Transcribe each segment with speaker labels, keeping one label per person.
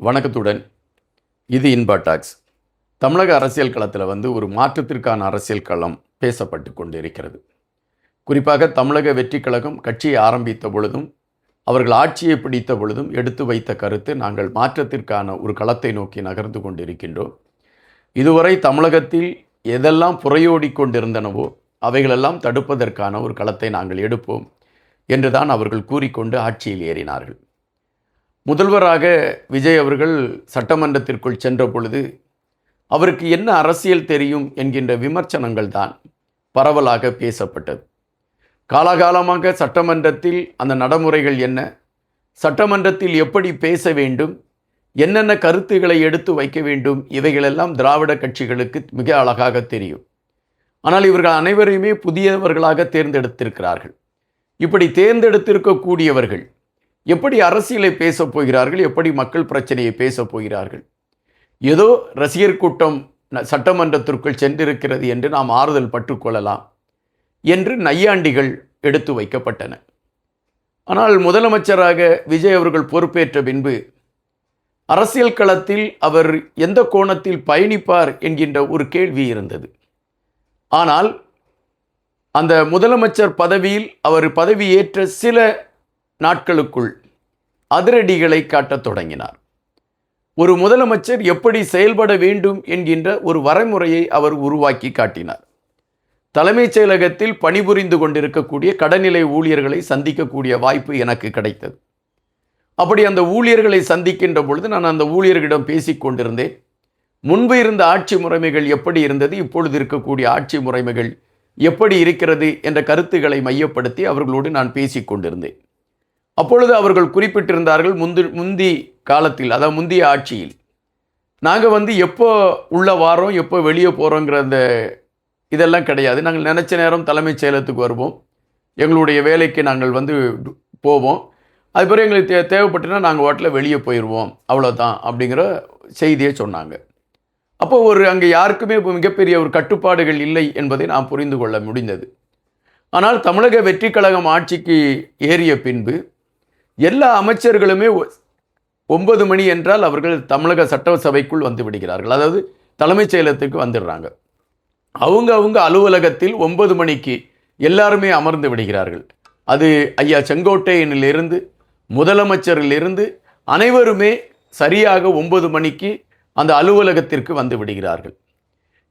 Speaker 1: வணக்கத்துடன் இது இன்பா டாக்ஸ். தமிழக அரசியல் களத்தில் ஒரு மாற்றத்திற்கான அரசியல் களம் பேசப்பட்டு கொண்டு இருக்கிறது. குறிப்பாக தமிழக வெற்றி கழகம் கட்சியை ஆரம்பித்த பொழுதும் அவர்கள் ஆட்சியை பிடித்த பொழுதும் எடுத்து வைத்த கருத்து, நாங்கள் மாற்றத்திற்கான ஒரு களத்தை நோக்கி நகர்ந்து கொண்டிருக்கின்றோம். இதுவரை தமிழகத்தில் எதெல்லாம் புறையோடி கொண்டிருந்தனவோ அவைகளெல்லாம் தடுப்பதற்கான ஒரு களத்தை நாங்கள் எடுப்போம் என்றுதான் அவர்கள் கூறிக்கொண்டு ஆட்சியில் ஏறினார்கள். முதல்வராக விஜய் அவர்கள் சட்டமன்றத்திற்குள் சென்ற பொழுது அவருக்கு என்ன அரசியல் தெரியும் என்கின்ற விமர்சனங்கள் தான் பரவலாக பேசப்பட்டது. காலாகாலமாக சட்டமன்றத்தில் அந்த நடைமுறைகள் என்ன, சட்டமன்றத்தில் எப்படி பேச வேண்டும், என்னென்ன கருத்துக்களை எடுத்து வைக்க வேண்டும், இவைகளெல்லாம் திராவிட கட்சிகளுக்கு மிக அழகாக தெரியும். ஆனால் இவர்கள் அனைவரையுமே புதியவர்களாக தேர்ந்தெடுத்திருக்கிறார்கள். இப்படி தேர்ந்தெடுத்திருக்கக்கூடியவர்கள் எப்படி அரசியலை பேசப் போகிறார்கள், எப்படி மக்கள் பிரச்சனையை பேசப் போகிறார்கள்? ஏதோ ரசிகர் கூட்டம் சட்டமன்றத்திற்குள் சென்றிருக்கிறது என்று நாம் ஆறுதல் பட்டுக்கொள்ளலாம் என்று நையாண்டிகள் எடுத்து வைக்கப்பட்டன. ஆனால் முதலமைச்சராக விஜய் அவர்கள் பொறுப்பேற்ற பின்பு அரசியல் களத்தில் அவர் எந்த கோணத்தில் பயணிப்பார் என்கின்ற ஒரு கேள்வி இருந்தது. ஆனால் அந்த முதலமைச்சர் பதவியில் அவர் பதவியேற்ற சில நாட்களுக்குள் அதிரடிகளை காட்டத் தொடங்கினார். ஒரு முதலமைச்சர் எப்படி செயல்பட வேண்டும் என்கின்ற ஒரு வரைமுறையை அவர் உருவாக்கி காட்டினார். தலைமைச் செயலகத்தில் பணிபுரிந்து கொண்டிருக்கக்கூடிய கடைநிலை ஊழியர்களை சந்திக்கக்கூடிய வாய்ப்பு எனக்கு கிடைத்தது. அப்படி அந்த ஊழியர்களை சந்திக்கின்ற பொழுது நான் அந்த ஊழியர்களிடம் பேசிக் கொண்டிருந்தேன். முன்பு இருந்த ஆட்சி முறைமைகள் எப்படி இருந்தது, இப்பொழுது இருக்கக்கூடிய ஆட்சி முறைமைகள் எப்படி இருக்கிறது என்ற கருத்துக்களை மையப்படுத்தி அவர்களோடு நான் பேசிக் கொண்டிருந்தேன். அப்பொழுது அவர்கள் குறிப்பிட்டிருந்தார்கள், முந்தி காலத்தில், அதாவது முந்தைய ஆட்சியில் நாங்கள் எப்போ உள்ள வாரோம் எப்போ வெளியே போகிறோங்கிற அந்த இதெல்லாம் கிடையாது. நாங்கள் நினச்ச நேரம் தலைமைச் செயலகத்துக்கு வருவோம், எங்களுடைய வேலைக்கு நாங்கள் போவோம், அது பிறகு எங்களுக்கு தேவைப்பட்டுனா நாங்கள் வாட்டில் வெளியே போயிடுவோம், அவ்வளோதான் அப்படிங்கிற செய்தியை சொன்னாங்க. அப்போ அங்கே யாருக்குமே மிகப்பெரிய ஒரு கட்டுப்பாடுகள் இல்லை என்பதை நாம் புரிந்து கொள்ள முடிந்தது. ஆனால் தமிழக வெற்றி கழகம் ஆட்சிக்கு ஏறிய பின்பு எல்லா அமைச்சர்களுமே 9 மணி என்றால் அவர்கள் தமிழக சட்டசபைக்குள் வந்து விடுகிறார்கள். அதாவது தலைமைச் செயலகத்துக்கு வந்துடுறாங்க. அவங்க அலுவலகத்தில் 9 மணிக்கு எல்லாருமே அமர்ந்து விடுகிறார்கள். அது ஐயா செங்கோட்டையனிலிருந்து முதலமைச்சரிலிருந்து அனைவருமே சரியாக 9 மணிக்கு அந்த அலுவலகத்திற்கு வந்து விடுகிறார்கள்.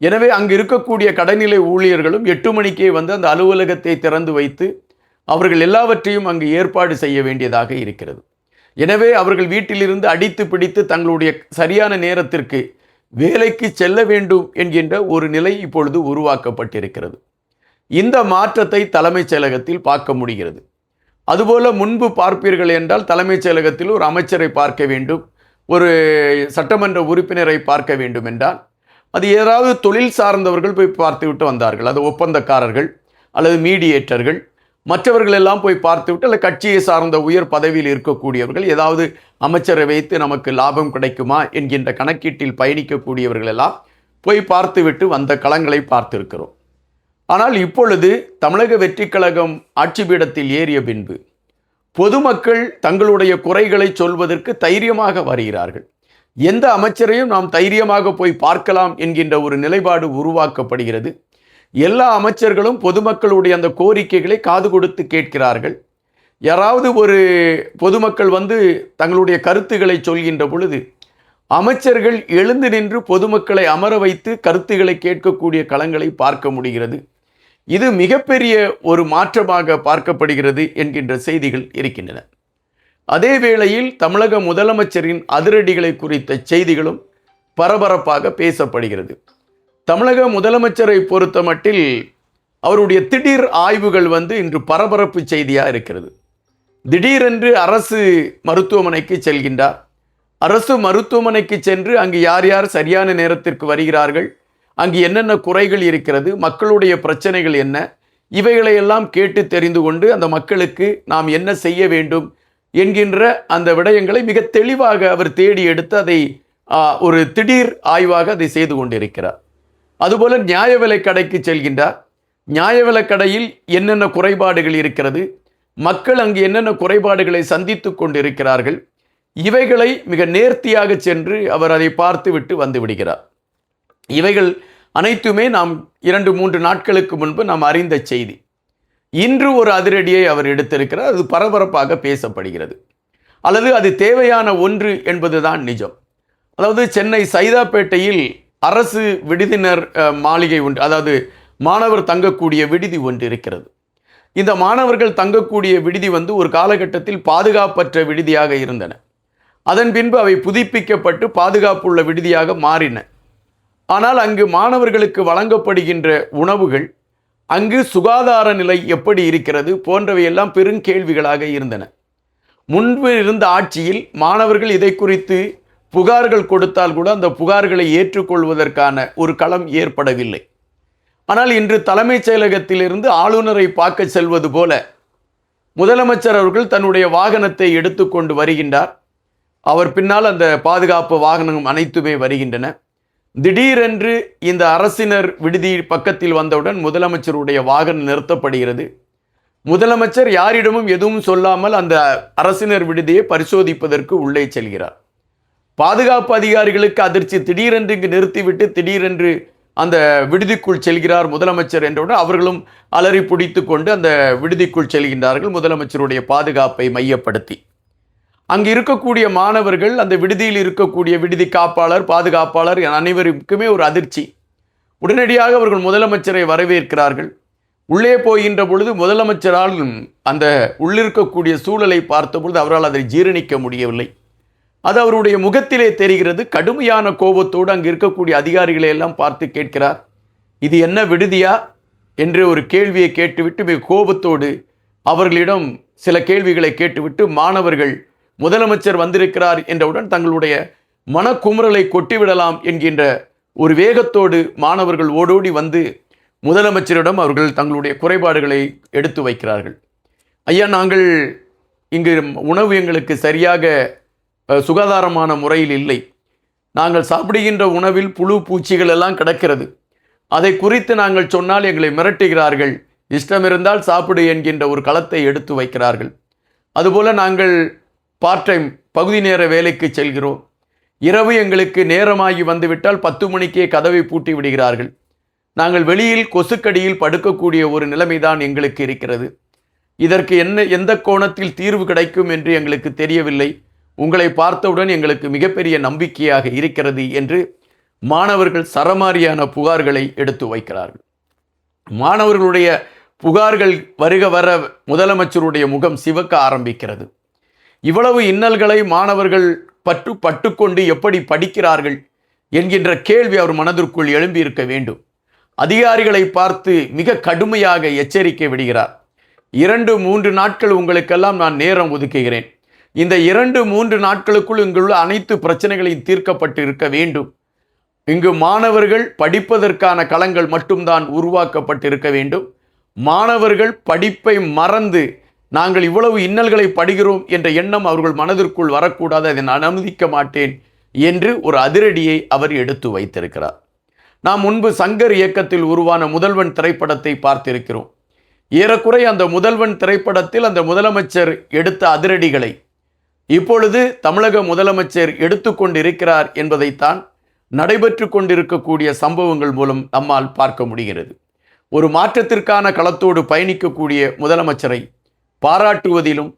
Speaker 1: எனவே அங்கு இருக்கக்கூடிய கடைநிலை ஊழியர்களும் 8 மணிக்கே அந்த அலுவலகத்தை திறந்து வைத்து அவர்கள் எல்லாவற்றையும் அங்கு ஏற்பாடு செய்ய வேண்டியதாக இருக்கிறது. எனவே அவர்கள் வீட்டிலிருந்து அடித்து பிடித்து தங்களுடைய சரியான நேரத்திற்கு வேலைக்கு செல்ல வேண்டும் என்கின்ற ஒரு நிலை இப்பொழுது உருவாக்கப்பட்டிருக்கிறது. இந்த மாற்றத்தை தலைமைச் செயலகத்தில் பார்க்க முடிகிறது. அதுபோல முன்பு பார்ப்பீர்கள் என்றால் தலைமைச் செயலகத்தில் ஒரு அமைச்சரை பார்க்க வேண்டும், ஒரு சட்டமன்ற உறுப்பினரை பார்க்க வேண்டும் என்றால் அது ஏதாவது தொழில் சார்ந்தவர்கள் போய் பார்த்துவிட்டு வந்தார்கள். அது ஒப்பந்தக்காரர்கள் அல்லது மீடியேட்டர்கள், மற்றவர்கள் எல்லாம் போய் பார்த்துவிட்டு, அல்ல கட்சியை சார்ந்த உயர் பதவியில் இருக்கக்கூடியவர்கள், ஏதாவது அமைச்சரை வைத்து நமக்கு லாபம் கிடைக்குமா என்கின்ற கணக்கீட்டில் பயணிக்கக்கூடியவர்கள் எல்லாம் போய் பார்த்துவிட்டு வந்த களங்களை பார்த்திருக்கிறோம். ஆனால் இப்பொழுது தமிழக வெற்றி கழகம் ஆட்சி பீடத்தில் ஏறிய பின்பு பொதுமக்கள் தங்களுடைய குறைகளை சொல்வதற்கு தைரியமாக வருகிறார்கள். எந்த அமைச்சரையும் நாம் தைரியமாக போய் பார்க்கலாம் என்கின்ற ஒரு நிலைப்பாடு உருவாக்கப்படுகிறது. எல்லா அமைச்சர்களும் பொதுமக்களுடைய அந்த கோரிக்கைகளை காது கொடுத்து கேட்கிறார்கள். யாராவது ஒரு பொதுமக்கள் தங்களுடைய கருத்துக்களை சொல்கின்ற பொழுது அமைச்சர்கள் எழுந்து நின்று பொதுமக்களை அமர வைத்து கருத்துக்களை கேட்கக்கூடிய களங்களை பார்க்க முடிகிறது. இது மிகப்பெரிய ஒரு மாற்றமாக பார்க்கப்படுகிறது என்கின்ற செய்திகள் இருக்கின்றன. அதே வேளையில் தமிழக முதலமைச்சரின் அதிரடிகளை குறித்த செய்திகளும் பரபரப்பாக பேசப்படுகிறது. தமிழக முதலமைச்சரை பொறுத்த மட்டில் அவருடைய திடீர் ஆய்வுகள் இன்று பரபரப்பு செய்தியாக இருக்கிறது. திடீரென்று அரசு மருத்துவமனைக்கு செல்கின்றார். அரசு மருத்துவமனைக்கு சென்று அங்கு யார் யார் சரியான நேரத்திற்கு வருகிறார்கள், அங்கு என்னென்ன குறைகள் இருக்கிறது, மக்களுடைய பிரச்சனைகள் என்ன, இவைகளையெல்லாம் கேட்டு தெரிந்து கொண்டு அந்த மக்களுக்கு நாம் என்ன செய்ய வேண்டும் என்கின்ற அந்த விடயங்களை மிக தெளிவாக அவர் தேடி எடுத்து அதை ஒரு திடீர் ஆய்வாக அதை செய்து கொண்டிருக்கிறார். அதுபோல நியாய விலை கடைக்கு செல்கின்றார். நியாய விலை கடையில் என்னென்ன குறைபாடுகள் இருக்கிறது, மக்கள் அங்கு என்னென்ன குறைபாடுகளை சந்தித்து கொண்டிருக்கிறார்கள், இவைகளை மிக நேர்த்தியாக சென்று அவர் அதை பார்த்து விட்டு வந்து விடுகிறார். இவைகள் அனைத்துமே நாம் 2-3 நாட்களுக்கு முன்பு நாம் அறிந்த செய்தி. இன்று ஒரு அதிரடியை அவர் எடுத்திருக்கிறார். அது பரபரப்பாக பேசப்படுகிறது. அல்லது அது தேவையான ஒன்று என்பதுதான் நிஜம். அதாவது சென்னை சைதாப்பேட்டையில் அரசு விடுதியினர் மாளிகை ஒன்று, அதாவது மாணவர் தங்கக்கூடிய விடுதி ஒன்று இருக்கிறது. இந்த மாணவர்கள் தங்கக்கூடிய விடுதி ஒரு காலகட்டத்தில் பாதுகாப்பற்ற விடுதியாக இருந்தன. அதன் பின்பு அவை புதுப்பிக்கப்பட்டு பாதுகாப்புள்ள விடுதியாக மாறின. ஆனால் அங்கு மாணவர்களுக்கு வழங்கப்படுகின்ற உணவுகள், அங்கு சுகாதார நிலை எப்படி இருக்கிறது போன்றவையெல்லாம் பெருங்கேள்விகளாக இருந்தன. முன்பு இருந்த ஆட்சியில் மாணவர்கள் இதை குறித்து புகார்கள் கொடுத்தால் கூட அந்த புகார்களை ஏற்றுக்கொள்வதற்கான ஒரு களம் ஏற்படவில்லை. ஆனால் இன்று தலைமைச் செயலகத்திலிருந்து ஆளுநரை பார்க்க செல்வது போல முதலமைச்சர் அவர்கள் தன்னுடைய வாகனத்தை எடுத்துக்கொண்டு வருகின்றார். அவர் பின்னால் அந்த பாதுகாப்பு வாகனம் அனைத்துமே வருகின்றன. திடீரென்று இந்த அரசினர் விடுதி பக்கத்தில் வந்தவுடன் முதலமைச்சருடைய வாகனம் நிறுத்தப்படுகிறது. முதலமைச்சர் யாரிடமும் எதுவும் சொல்லாமல் அந்த அரசினர் விடுதியை பரிசோதிப்பதற்கு உள்ளே செல்கிறார். பாதுகாப்பு அதிகாரிகளுக்கு அதிர்ச்சி. திடீரென்று இங்கு நிறுத்திவிட்டு திடீரென்று அந்த விடுதிக்குள் செல்கிறார் முதலமைச்சர் என்றவுடன் அவர்களும் அலறி பிடித்து கொண்டு அந்த விடுதிக்குள் செல்கின்றார்கள், முதலமைச்சருடைய பாதுகாப்பை மையப்படுத்தி. அங்கு இருக்கக்கூடிய மாணவர்கள், அந்த விடுதியில் இருக்கக்கூடிய விடுதி காப்பாளர், பாதுகாப்பாளர் அனைவருக்குமே ஒரு அதிர்ச்சி. உடனடியாக அவர்கள் முதலமைச்சரை வரவேற்கிறார்கள். உள்ளே போகின்ற பொழுது முதலமைச்சரால் அந்த உள்ளிருக்கக்கூடிய சூழலை பார்த்த பொழுது அவரால் அதை ஜீரணிக்க முடியவில்லை. அது அவருடைய முகத்திலே தெரிகிறது. கடுமையான கோபத்தோடு அங்கு இருக்கக்கூடிய அதிகாரிகளை எல்லாம் பார்த்து கேட்கிறார், இது என்ன விடுதியா என்று ஒரு கேள்வியை கேட்டுவிட்டு மிக கோபத்தோடு அவர்களிடம் சில கேள்விகளை கேட்டுவிட்டு மாணவர்கள் முதலமைச்சர் வந்திருக்கிறார் என்றவுடன் தங்களுடைய மனக்குமுறலை கொட்டிவிடலாம் என்கின்ற ஒரு வேகத்தோடு மாணவர்கள் ஓடோடி வந்து முதலமைச்சரிடம் அவர்கள் தங்களுடைய குறைபாடுகளை எடுத்து வைக்கிறார்கள். ஐயா, நாங்கள் இங்கு உணவு எங்களுக்கு சரியாக சுகாதாரமான முறையில் இல்லை. நாங்கள் சாப்பிடுகின்ற உணவில் புழு பூச்சிகள் எல்லாம் கிடக்கிறது. அதை குறித்து நாங்கள் சொன்னால் எங்களை மிரட்டுகிறார்கள். இஷ்டமிருந்தால் சாப்பிடு என்கின்ற ஒரு களத்தை எடுத்து வைக்கிறார்கள். அதுபோல் நாங்கள் பார்ட் டைம் பகுதி நேர வேலைக்கு செல்கிறோம். இரவு எங்களுக்கு நேரமாகி வந்துவிட்டால் 10 மணிக்கே கதவை பூட்டி விடுகிறார்கள். நாங்கள் வெளியில் கொசுக்கடியில் படுக்கக்கூடிய ஒரு நிலைமைதான் எங்களுக்கு இருக்கிறது. இதற்கு எந்த கோணத்தில் தீர்வு கிடைக்கும் என்று எங்களுக்கு தெரியவில்லை. உங்களை பார்த்தவுடன் எங்களுக்கு மிகப்பெரிய நம்பிக்கையாக இருக்கிறது என்று மாணவர்கள் சரமாரியான புகார்களை எடுத்து வைக்கிறார்கள். மாணவர்களுடைய புகார்கள் வருக வர முதலமைச்சருடைய முகம் சிவக்க ஆரம்பிக்கிறது. இவ்வளவு இன்னல்களை மாணவர்கள் பட்டுக்கொண்டு எப்படி படிக்கிறார்கள் என்கின்ற கேள்வி அவர் மனதிற்குள் எழும்பியிருக்க வேண்டும். அதிகாரிகளை பார்த்து மிக கடுமையாக எச்சரிக்கை விடுகிறார். 2-3 நாட்கள் உங்களுக்கெல்லாம் நான் நேரம் ஒதுக்குகிறேன். இந்த 2-3 நாட்களுக்குள் இங்குள்ள அனைத்து பிரச்சனைகளையும் தீர்க்கப்பட்டு இருக்க வேண்டும். இங்கு மாணவர்கள் படிப்பதற்கான களங்கள் மட்டும்தான் உருவாக்கப்பட்டிருக்க வேண்டும். மாணவர்கள் படிப்பை மறந்து நாங்கள் இவ்வளவு இன்னல்களை படுகிறோம் என்ற எண்ணம் அவர்கள் மனதிற்குள் வரக்கூடாது, அதை நான் அனுமதிக்க மாட்டேன் என்று ஒரு அதிரடியை அவர் எடுத்து வைத்திருக்கிறார். நாம் முன்பு சங்கர் இயக்கத்தில் உருவான முதல்வன் திரைப்படத்தை பார்த்திருக்கிறோம். ஏறக்குறை அந்த முதல்வன் திரைப்படத்தில் அந்த முதலமைச்சர் எடுத்த அதிரடிகளை இப்பொழுது தமிழக முதலமைச்சர் எடுத்துக்கொண்டிருக்கிறார் என்பதைத்தான் நடைபெற்று கொண்டிருக்கக்கூடிய சம்பவங்கள் மூலம் நம்மால் பார்க்க முடிகிறது. ஒரு மாற்றத்திற்கான களத்தோடு பயணிக்கக்கூடிய முதலமைச்சரை பாராட்டுவதிலும்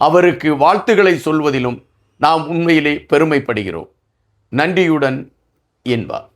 Speaker 1: அவருக்கு வாழ்த்துக்களை சொல்வதிலும் நாம் உண்மையிலே பெருமைப்படுகிறோம். நன்றியுடன் என்பார்.